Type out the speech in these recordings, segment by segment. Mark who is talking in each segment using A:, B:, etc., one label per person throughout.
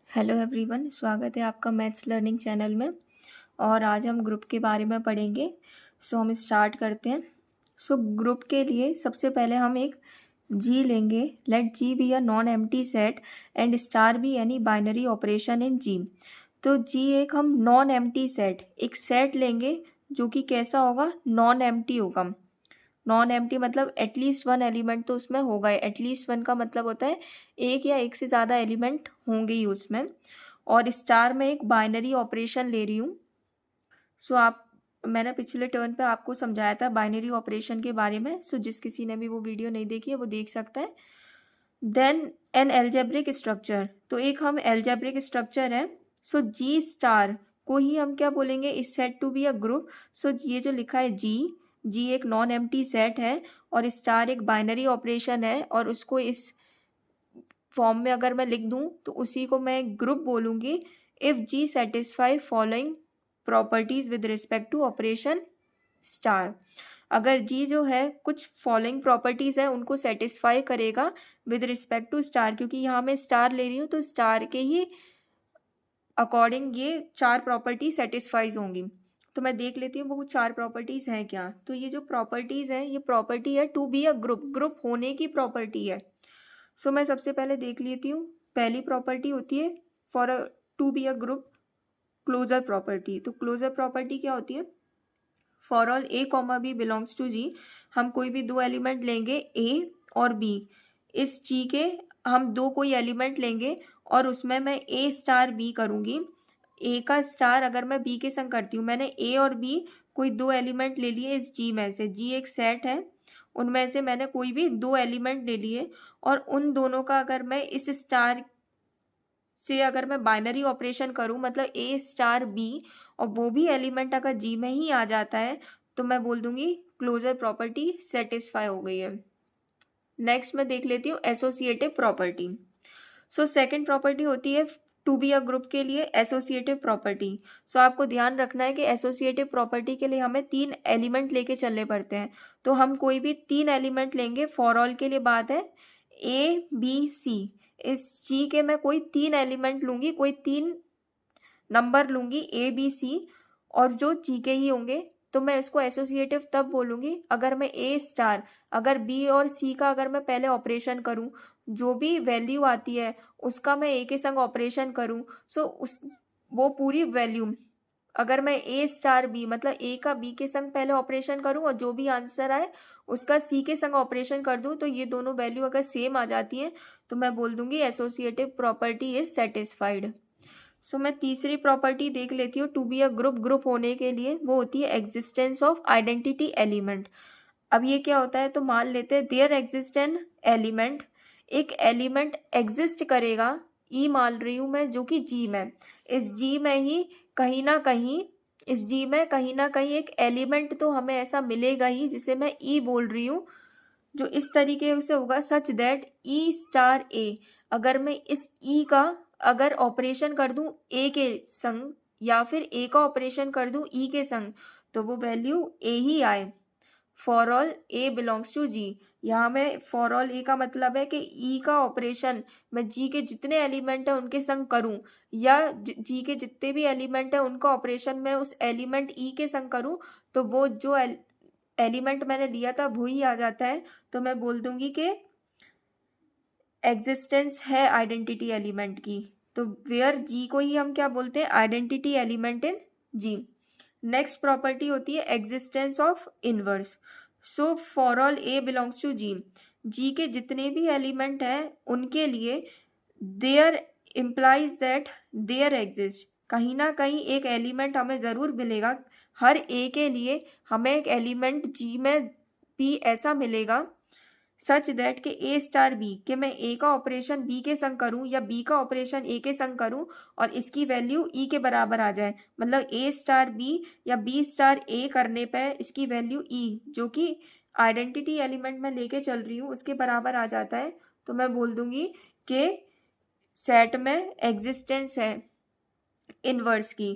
A: Hello everyone, स्वागत है आपका मैथ्स लर्निंग चैनल में। और आज हम ग्रुप के बारे में पढ़ेंगे। हम स्टार्ट करते हैं। ग्रुप के लिए सबसे पहले हम एक जी लेंगे। Let G be a non empty set and star be any binary operation in G. तो जी एक हम नॉन एम्प्टी सेट, एक सेट लेंगे जो कि कैसा होगा, नॉन एम्प्टी होगा। नॉन एम्प्टी मतलब एटलीस्ट वन एलिमेंट तो उसमें होगा। एटलीस्ट वन का मतलब होता है एक या एक से ज़्यादा एलिमेंट होंगे ही उसमें। और स्टार में एक बाइनरी ऑपरेशन ले रही हूँ। मैंने पिछले टर्न पे आपको समझाया था बाइनरी ऑपरेशन के बारे में। जिस किसी ने भी वो वीडियो नहीं देखी है वो देख सकता है। देन एन एल्जेब्रिक स्ट्रक्चर, तो एक हम एल्जेब्रिक स्ट्रक्चर है। जी स्टार को ही हम क्या बोलेंगे, इस set to be a group. ये जो लिखा है जी एक नॉन एम्प्टी सेट है और स्टार एक बाइनरी ऑपरेशन है, और उसको इस फॉर्म में अगर मैं लिख दूं तो उसी को मैं ग्रुप बोलूंगी। If G satisfy following properties with respect to operation star. अगर जी जो है कुछ फॉलोइंग प्रॉपर्टीज है उनको सेटिस्फाई करेगा विद रिस्पेक्ट टू स्टार, क्योंकि यहाँ मैं स्टार ले रही हूँ तो स्टार के ही अकॉर्डिंग ये चार प्रॉपर्टी सेटिस्फाइज होंगी। तो मैं देख लेती हूँ वो चार प्रॉपर्टीज हैं क्या। तो ये जो प्रॉपर्टीज हैं, ये प्रॉपर्टी है to be a group, group होने की प्रॉपर्टी है। मैं सबसे पहले देख लेती हूँ। पहली प्रॉपर्टी होती है for a to be a group, closure property. तो क्लोजर प्रॉपर्टी क्या होती है, for all a comma b belongs to G. हम कोई भी दो एलिमेंट लेंगे ए और बी। इस जी के हम दो कोई एलिमेंट लेंगे और उसमें मैं ए स्टार बी करूंगी। ए का स्टार अगर मैं बी के संग करती हूँ, मैंने ए और बी कोई दो एलिमेंट ले लिए इस जी में से। जी एक सेट है, उनमें से मैंने कोई भी दो एलिमेंट ले लिए और उन दोनों का अगर मैं इस स्टार से अगर मैं बाइनरी ऑपरेशन करूं, मतलब ए स्टार बी, और वो भी एलिमेंट अगर जी में ही आ जाता है, तो मैं बोल दूंगी क्लोजर प्रॉपर्टी सेटिस्फाई हो गई है। नेक्स्ट मैं देख लेती हूँ एसोसिएटिव प्रॉपर्टी। सेकंड प्रॉपर्टी होती है टू बी अ ग्रुप के लिए एसोसिएटिव प्रॉपर्टी। आपको ध्यान रखना है कि एसोसिएटिव प्रॉपर्टी के लिए हमें तीन एलिमेंट लेके चलने पड़ते हैं। तो हम कोई भी तीन एलिमेंट लेंगे। फॉर ऑल के लिए बात है ए बी सी। इस जी के मैं कोई तीन एलिमेंट लूंगी, कोई तीन नंबर लूंगी ए बी सी, और जो जी के ही होंगे। तो मैं इसको एसोसिएटिव तब बोलूंगी अगर मैं ए स्टार, अगर बी और सी का अगर मैं पहले ऑपरेशन करूं, जो भी वैल्यू आती है उसका मैं ए के संग ऑपरेशन करूं। उस वो पूरी वैल्यू अगर मैं ए स्टार बी मतलब ए का बी के संग पहले ऑपरेशन करूं और जो भी आंसर आए उसका सी के संग ऑपरेशन कर दूं, तो ये दोनों वैल्यू अगर सेम आ जाती हैं तो मैं बोल दूंगी एसोसिएटिव प्रॉपर्टी इज सेटिस्फाइड। मैं तीसरी प्रॉपर्टी देख लेती हूँ to be a group, group होने के लिए वो होती है एग्जिस्टेंस ऑफ आइडेंटिटी एलिमेंट। अब ये क्या होता है, तो मान लेते हैं देयर एग्जिस्टेंट एलिमेंट, एक एलिमेंट एग्जिस्ट करेगा, ई मान रही हूं मैं, जो कि जी में, इस जी में ही कहीं ना कहीं, इस जी में कहीं ना कहीं एक एलिमेंट तो हमें ऐसा मिलेगा ही जिसे मैं ई बोल रही हूँ, जो इस तरीके से होगा such that E star a. अगर मैं इस ई का अगर ऑपरेशन कर दूं ए के संग, या फिर ए का ऑपरेशन कर दूं ई के संग, तो वो वैल्यू ए ही आए। For all a belongs to G, यहाँ में फॉर ऑल ए का मतलब है कि ई का ऑपरेशन मैं जी के जितने एलिमेंट है उनके संग करूं, या जी के जितने भी एलिमेंट है उनका ऑपरेशन मैं उस एलिमेंट ई के संग करूं, तो वो जो एलिमेंट मैंने लिया था वो ही आ जाता है। तो मैं बोल दूंगी कि एग्जिस्टेंस है आइडेंटिटी एलिमेंट की। तो वेयर जी को ही हम क्या बोलते हैं, identity element in G. Next property होती है existence of inverse. For all a belongs to G, G के जितने भी एलिमेंट हैं उनके लिए there implies that there exist, कहीं ना कहीं एक एलिमेंट हमें जरूर मिलेगा। हर ए के लिए हमें एक एलिमेंट जी में भी ऐसा मिलेगा सच दैट के ए स्टार बी, कि मैं ए का ऑपरेशन बी के संग करूं या बी का ऑपरेशन ए के संग करूं और इसकी वैल्यू ई के बराबर आ जाए। मतलब ए स्टार बी या बी स्टार ए करने पे इसकी वैल्यू ई, जो कि आइडेंटिटी एलिमेंट में लेके चल रही हूँ, उसके बराबर आ जाता है। तो मैं बोल दूंगी कि सेट में एग्जिस्टेंस है इनवर्स की।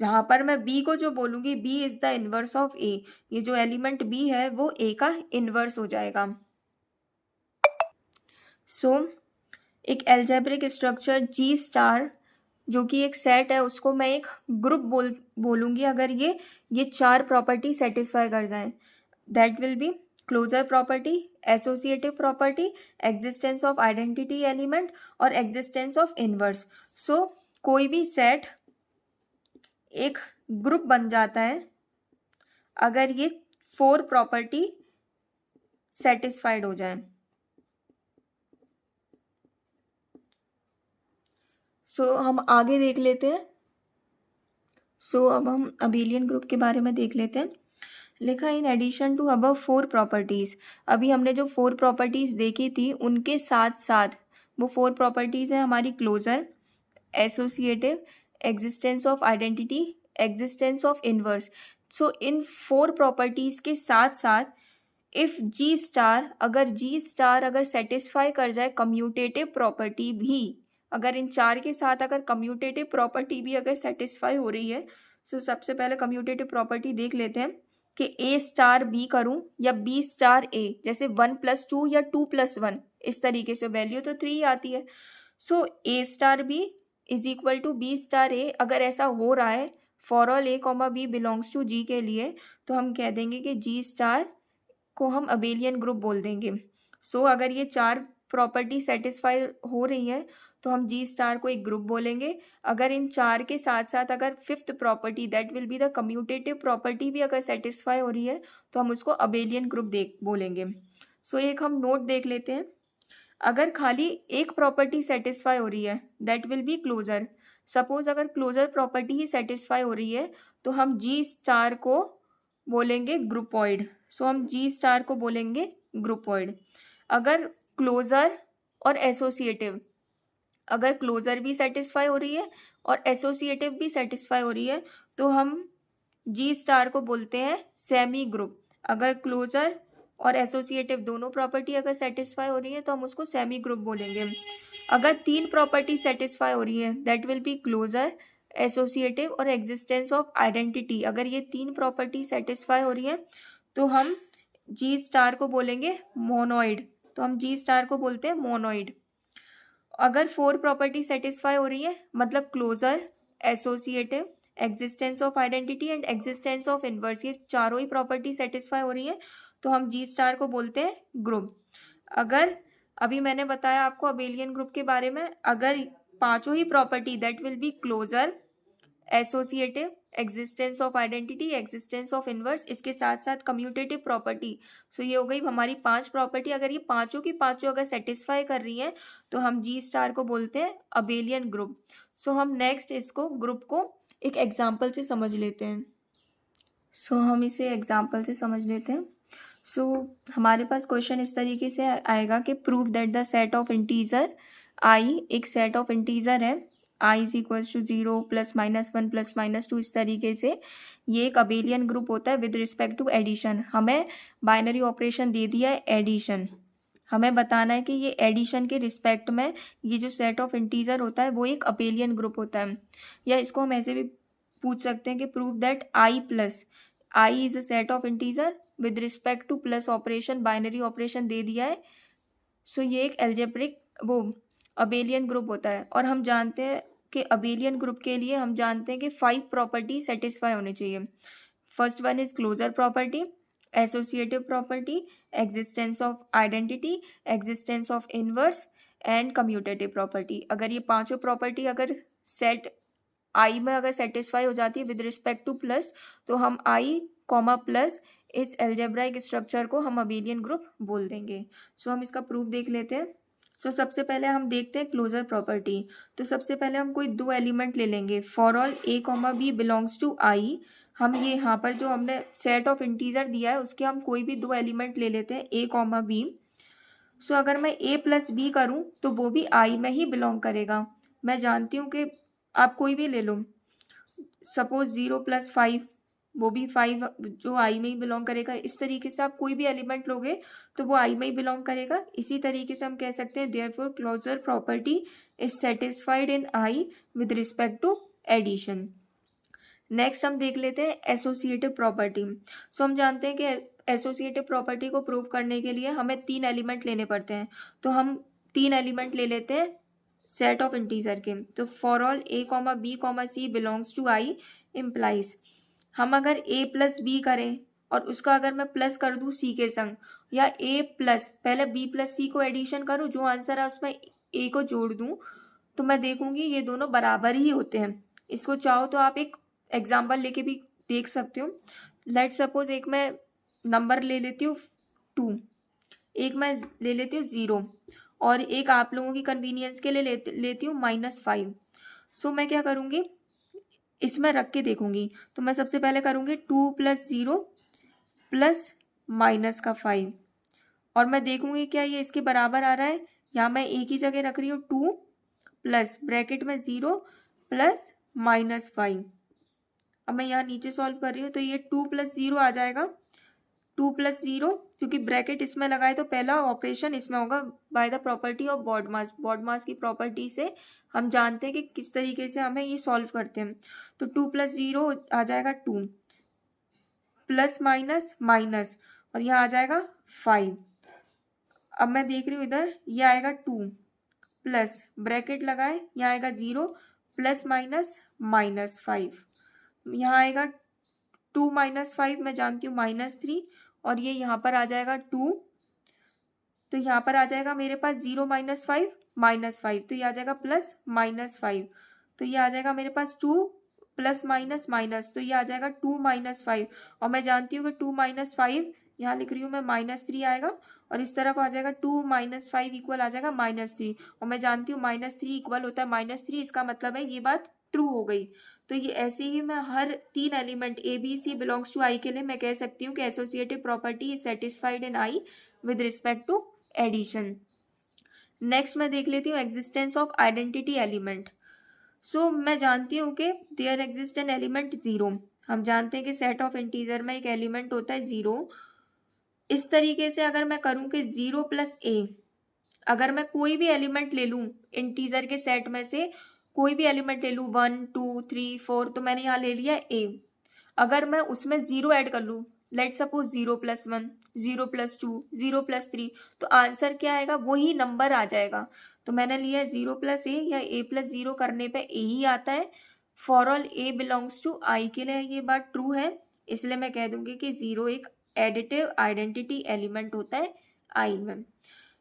A: जहां पर मैं बी को जो बोलूंगी, b is the inverse of a, ये जो एलिमेंट बी है वो ए का इनवर्स हो जाएगा। एक एल्जेब्रिक स्ट्रक्चर जी स्टार जो कि एक सेट है उसको मैं एक ग्रुप बोलूँगी अगर ये 4 प्रॉपर्टी सेटिस्फाई कर जाएं। That will be closure property, associative property, existence of identity element और एग्जिस्टेंस ऑफ इनवर्स। सो कोई भी सेट एक ग्रुप बन जाता है अगर ये 4 प्रॉपर्टी सेटिस्फाइड हो जाए। सो हम आगे देख लेते हैं। अब हम अबेलियन ग्रुप के बारे में देख लेते हैं। लिखा in addition to above 4 properties. अभी हमने जो 4 प्रॉपर्टीज देखी थी उनके साथ साथ वो 4 प्रॉपर्टीज है हमारी closure, associative, existence of identity, existence of inverse. So in 4 properties के साथ साथ इफ जी स्टार अगर सेटिस्फाई कर जाए कम्यूटेटिव प्रॉपर्टी भी, अगर इन 4 के साथ अगर कम्यूटेटिव प्रॉपर्टी भी अगर सेटिस्फाई हो रही है, सो सबसे पहले कम्यूटेटिव प्रॉपर्टी देख लेते हैं कि ए स्टार बी करूं या बी स्टार ए, जैसे 1+2 या 2+1 इस तरीके से वैल्यू तो 3 आती है। So a star b is equal to b star a, अगर ऐसा हो रहा है for all a comma b belongs to G के लिए, तो हम कह देंगे कि जी स्टार को हम अबेलियन ग्रुप बोल देंगे। सो अगर ये 4 प्रॉपर्टी सेटिस्फाई हो रही है तो हम जी स्टार को एक ग्रुप बोलेंगे। अगर इन 4 के साथ साथ अगर 5th property that will be the commutative property भी अगर सेटिस्फाई हो रही है तो हम उसको अबेलियन ग्रुप बोलेंगे। सो एक हम नोट देख लेते हैं। अगर खाली एक प्रॉपर्टी सेटिस्फाई हो रही है that will be closure. Suppose अगर क्लोजर प्रॉपर्टी ही सेटिस्फाई हो रही है तो हम जी स्टार को बोलेंगे ग्रुपॉइड। सो हम जी स्टार को बोलेंगे ग्रुपॉइड। अगर क्लोजर और एसोसिएटिव, अगर क्लोजर भी सेटिस्फाई हो रही है और एसोसिएटिव भी सेटिस्फाई हो रही है तो हम जी स्टार को बोलते हैं सेमी ग्रुप। अगर क्लोजर और एसोसिएटिव दोनों प्रॉपर्टी अगर सेटिस्फाई हो रही है तो हम उसको सेमी ग्रुप बोलेंगे। अगर 3 प्रॉपर्टी सेटिस्फाई हो रही है that will be closure, associative और एग्जिस्टेंस ऑफ आइडेंटिटी। अगर ये 3 प्रॉपर्टी सेटिस्फाई हो रही है तो हम जी स्टार को बोलेंगे मोनोइड। तो हम जी स्टार को बोलते हैं मोनोइड। अगर 4 प्रॉपर्टी सेटिस्फाई हो रही है मतलब closure, associative, existence of identity and existence of inverse, ये चारों ही प्रॉपर्टी सेटिस्फाई हो रही है तो हम जी स्टार को बोलते हैं ग्रुप। अगर अभी मैंने बताया आपको अबेलियन ग्रुप के बारे में, अगर पांचों ही property that will be closure, associative, existence of identity, existence of inverse, इसके साथ साथ कम्यूटेटिव प्रॉपर्टी। सो ये हो गई हमारी 5 प्रॉपर्टी। अगर ये पांचों की पांचों अगर सेटिस्फाई कर रही हैं तो हम जी स्टार को बोलते हैं अबेलियन ग्रुप। सो हम नेक्स्ट इसको ग्रुप को एक एग्जाम्पल से समझ लेते हैं। हम इसे एग्जाम्पल से समझ लेते हैं। हमारे पास क्वेश्चन इस तरीके से आएगा कि prove that the set of integer I, एक सेट ऑफ इंटीजर है आई इज इक्वल्स टू 0 +-1 +-2, इस तरीके से ये एक अबेलियन ग्रुप होता है विद रिस्पेक्ट टू एडिशन। हमें बाइनरी ऑपरेशन दे दिया है एडिशन, हमें बताना है कि ये एडिशन के रिस्पेक्ट में ये जो सेट ऑफ इंटीजर होता है वो एक अबेलियन ग्रुप होता है। या इसको हम ऐसे भी पूछ सकते हैं कि prove that I is a set of integer with respect to plus operation, binary operation दे दिया है। ये एक एल्जेब्रिक वो अबेलियन ग्रुप होता है। और हम जानते हैं कि अबेलियन ग्रुप के लिए हम जानते हैं कि 5 प्रॉपर्टी सेटिस्फाई होने चाहिए। First one is closure property, associative property, existence of identity, existence of inverse and commutative property. अगर ये पांचों प्रॉपर्टी अगर सेट आई में अगर सेटिस्फाई हो जाती है विद रिस्पेक्ट टू प्लस तो हम आई कॉमा प्लस इस एल्जेब्राइक स्ट्रक्चर को हम अबेलियन ग्रुप बोल देंगे। हम इसका प्रूफ देख लेते हैं। सबसे पहले हम देखते हैं क्लोजर प्रॉपर्टी। तो सबसे पहले हम कोई 2 एलिमेंट ले लेंगे। For all a comma b belongs to I, हम ये यहाँ पर जो हमने सेट ऑफ इंटीजर दिया है उसके हम कोई भी 2 एलिमेंट ले लेते हैं ए कॉमा बी। अगर मैं ए प्लस बी करूँ तो वो भी आई में ही बिलोंग करेगा। मैं जानती हूँ कि आप कोई भी ले लो, सपोज 0 + 5 वो भी 5 जो आई में ही बिलोंग करेगा। इस तरीके से आप कोई भी एलिमेंट लोगे तो वो आई में ही बिलोंग करेगा। इसी तरीके से हम कह सकते हैं therefore closure property is satisfied in I with respect to addition. Next हम देख लेते हैं एसोसिएटिव प्रॉपर्टी। हम जानते हैं कि एसोसिएटिव प्रॉपर्टी को प्रूव करने के लिए हमें 3 एलिमेंट लेने पड़ते हैं। तो हम तीन एलिमेंट ले लेते हैं सेट ऑफ इंटीजर के। तो for all a comma b comma c belongs to I implies, हम अगर a प्लस बी करें और उसका अगर मैं प्लस कर दूं c के संग, या a प्लस पहले b प्लस c को एडिशन करूं, जो आंसर है उसमें a को जोड़ दूं, तो मैं देखूंगी ये दोनों बराबर ही होते हैं। इसको चाहो तो आप एक एग्जाम्पल लेके भी देख सकते हो। लेट सपोज एक मैं नंबर ले लेती हूँ 2, एक मैं ले लेती हूँ 0, और एक आप लोगों की कन्वीनियंस के लिए लेती हूँ -5। सो मैं क्या करूँगी, इसमें रख के देखूंगी। तो मैं सबसे पहले करूँगी 2 + 0 प्लस माइनस का 5, और मैं देखूंगी क्या ये इसके बराबर आ रहा है। यहाँ मैं एक ही जगह रख रही हूँ 2 प्लस ब्रैकेट में 0 प्लस -5। अब मैं यहाँ नीचे सॉल्व कर रही हूँ, तो ये 2 + 0 आ जाएगा, 2 + 0, क्योंकि ब्रैकेट इसमें लगाए तो पहला ऑपरेशन इसमें होगा by the property of BODMAS. BODMAS की प्रॉपर्टी से हम जानते हैं कि किस तरीके से हमें ये सॉल्व करते हैं। तो 2 + 0 आ जाएगा 2, प्लस माइनस माइनस, और यहाँ आ जाएगा 5। अब मैं देख रही हूँ इधर ये आएगा 2 प्लस ब्रैकेट लगाए, यहाँ आएगा 0 प्लस माइनस -5, यहाँ आएगा 2 - 5, मैं जानती हूँ -3, और ये यहाँ पर आ जाएगा 2, तो यहाँ पर आ जाएगा मेरे पास 0 - 5 -5, तो ये आ जाएगा प्लस -5, तो ये आ जाएगा मेरे पास 2 प्लस माइनस माइनस, तो ये आ जाएगा 2 - 5, और मैं जानती हूँ कि 2 - 5 यहाँ लिख रही हूँ मैं -3 आएगा, और इस तरफ आ जाएगा 2 - 5 इक्वल आ जाएगा -3, और मैं जानती हूँ -3 इक्वल होता है -3, इसका मतलब है ये बात ट्रू हो गई। तो ये ऐसे ही मैं हर तीन element a b c belongs to I के लिए मैं कह सकती हूँ कि associative property is satisfied in I with respect to addition. Next मैं देख लेती हूँ existence of identity element. So मैं जानती हूँ कि देयर एग्जिस्ट एन एलिमेंट 0। हम जानते हैं कि सेट ऑफ इंटीजर में एक एलिमेंट होता है 0। इस तरीके से अगर मैं करूँ कि 0 + a, अगर मैं कोई भी एलिमेंट ले लूँ इंटीजर के सेट में से, कोई भी एलिमेंट ले लूँ 1 2 3 4, तो मैंने यहाँ ले लिया a। अगर मैं उसमें 0 ऐड कर लूँ, लेट सपोज 0 + 1 0 + 2 0 + 3, तो आंसर क्या आएगा, वही नंबर आ जाएगा। तो मैंने लिया 0 + a या a + 0 करने पे a ही आता है। For all a belongs to i के लिए ये बात ट्रू है, इसलिए मैं कह दूंगी कि 0 एक एडिटिव आइडेंटिटी एलिमेंट होता है i में।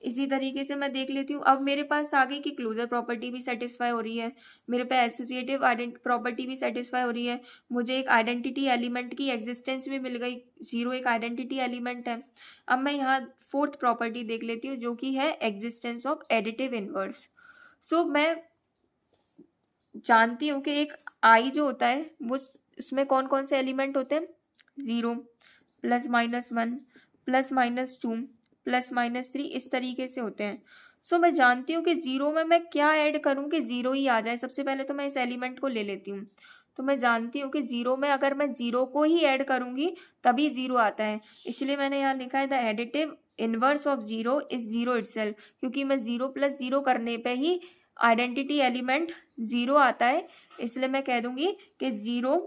A: इसी तरीके से मैं देख लेती हूँ, अब मेरे पास आगे की क्लोजर प्रॉपर्टी भी सेटिस्फाई हो रही है, मेरे पे एसोसिएटिव प्रॉपर्टी भी सेटिस्फाई हो रही है, मुझे एक आइडेंटिटी एलिमेंट की एग्जिस्टेंस भी मिल गई, 0 एक आइडेंटिटी एलिमेंट है। अब मैं यहाँ फोर्थ प्रॉपर्टी देख लेती हूँ, जो कि है एग्जिस्टेंस ऑफ एडिटिव इनवर्स। सो मैं जानती हूँ कि एक आई जो होता है वो उसमें कौन कौन से एलिमेंट होते हैं, 0 +-1 +-2 +-3, इस तरीके से होते हैं। सो मैं जानती हूँ कि 0 में मैं क्या ऐड करूँ कि 0 ही आ जाए। सबसे पहले तो मैं इस एलिमेंट को ले लेती हूँ, तो मैं जानती हूँ कि 0 में अगर मैं 0 को ही ऐड करूँगी तभी 0 आता है, इसलिए मैंने यहाँ लिखा है the additive inverse of 0 is 0 itself, क्योंकि मैं 0 + 0 करने पे ही आइडेंटिटी एलिमेंट 0 आता है, इसलिए मैं कह दूंगी कि 0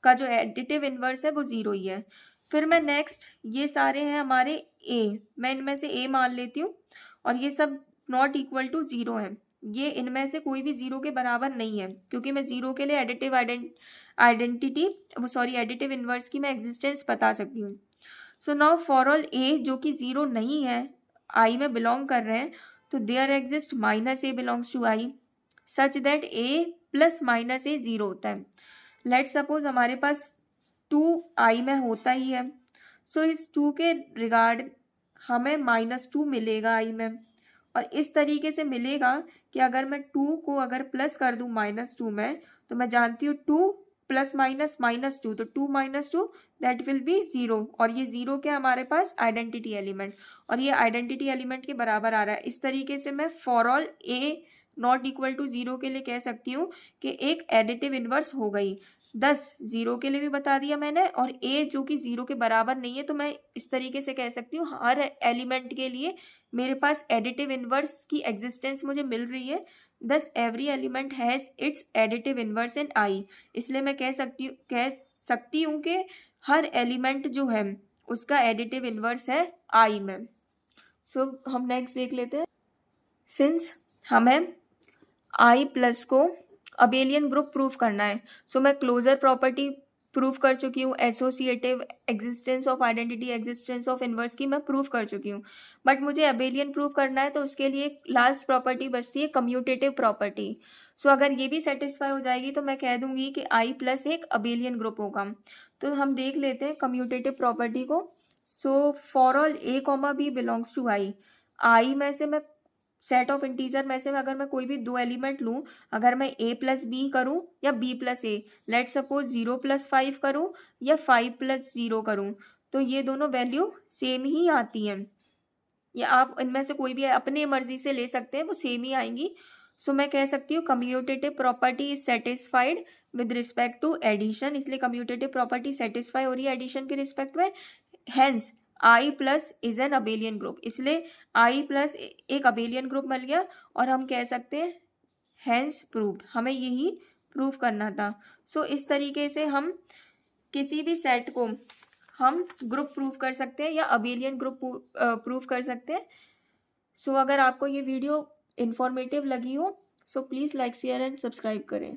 A: का जो एडिटिव इनवर्स है वो 0 ही है। फिर मैं नेक्स्ट, ये सारे हैं हमारे a, मैं इनमें से a मान लेती हूँ, और ये सब नॉट इक्वल टू 0 है, ये इनमें से कोई भी 0 के बराबर नहीं है, क्योंकि मैं 0 के लिए एडिटिव एडिटिव इनवर्स की मैं एग्जिस्टेंस बता सकती हूँ। So now for all a जो कि 0 नहीं है, i में बिलोंग कर रहे हैं, तो there exist -a belongs to i such that a + -a 0 होता है। लेट सपोज हमारे पास 2 i में होता ही है, सो इस 2 के रिगार्ड हमें -2 मिलेगा i में, और इस तरीके से मिलेगा कि अगर मैं 2 को अगर प्लस कर दूं -2 में, तो मैं जानती हूँ 2 + -2, तो 2 - 2 दैट विल बी 0, और ये 0 क्या हमारे पास आइडेंटिटी एलिमेंट, और ये आइडेंटिटी एलिमेंट के बराबर आ रहा है। इस तरीके से मैं for all a not equal to 0 के लिए कह सकती हूँ कि एक एडिटिव इनवर्स हो गई। 0 के लिए भी बता दिया मैंने, और a जो कि 0 के बराबर नहीं है, तो मैं इस तरीके से कह सकती हूँ हर एलिमेंट के लिए मेरे पास एडिटिव इनवर्स की एग्जिस्टेंस मुझे मिल रही है। Thus every element has its additive inverse in I, इसलिए मैं कह सकती हूँ कि हर एलिमेंट जो है उसका एडिटिव इनवर्स है आई में। सो हम नेक्स्ट देख लेते हैं। सिंस हमें आई प्लस को अबेलियन ग्रुप प्रूफ करना है, सो मैं क्लोजर प्रॉपर्टी प्रूफ कर चुकी हूँ, associative, existence of identity, existence of inverse की मैं प्रूफ कर चुकी हूँ, बट मुझे अबेलियन प्रूफ करना है तो उसके लिए लास्ट प्रॉपर्टी बचती है कम्यूटेटिव प्रॉपर्टी। सो अगर ये भी सेटिस्फाई हो जाएगी तो मैं कह दूंगी कि आई प्लस एक अबेलियन ग्रुप होगा। तो हम देख लेते हैं कम्यूटेटिव प्रॉपर्टी को। So for all a comma b belongs to I में से मैं सेट ऑफ इंटीजर में से अगर मैं कोई भी दो एलिमेंट लूँ, अगर मैं a प्लस बी करूँ या b प्लस ए, लेट सपोज 0+5 करूँ या 5+0 करूँ, तो ये दोनों वैल्यू सेम ही आती हैं, या आप इनमें से कोई भी अपनी मर्जी से ले सकते हैं, वो सेम ही आएंगी। सो मैं कह सकती हूँ commutative property is satisfied with respect to addition, इसलिए कम्यूटेटिव प्रॉपर्टी सेटिस्फाई हो रही है एडिशन के रिस्पेक्ट में। Hence I plus is an abelian group, इसलिए आई प्लस एक अबेलियन ग्रुप मिल गया और हम कह सकते हैं हेंस प्रूव्ड, हमें यही प्रूव करना था। सो इस तरीके से हम किसी भी सेट को हम ग्रुप प्रूव कर सकते हैं या अबेलियन ग्रुप प्रूव कर सकते हैं। सो अगर आपको ये वीडियो इंफॉर्मेटिव लगी हो, so please like share and subscribe करें।